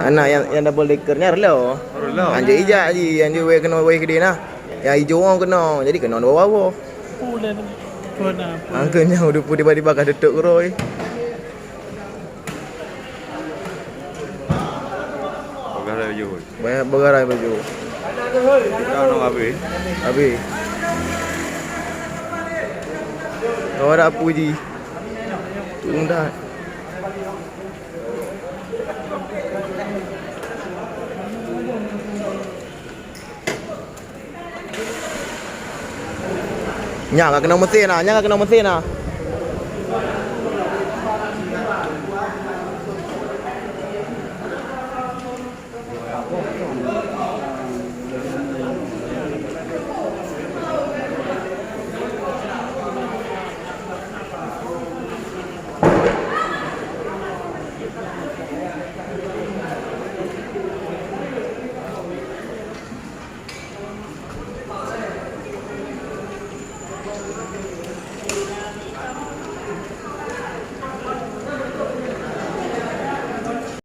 Anak yang double decker ni rela. Anjir ijak je, anjir we kena we kedai nah. Yang hijau orang kena, jadi kena bawah-bawah. Pulen kena apa? Angkanya udah putih tiba-tiba kah detuk keroi. Bagarai baju. Banyak bergarai baju. Kau nak habis. Habis. Kau ada apa je? Tunda. Nyak tak kena mesin lah, nyak tak kena mesin lah.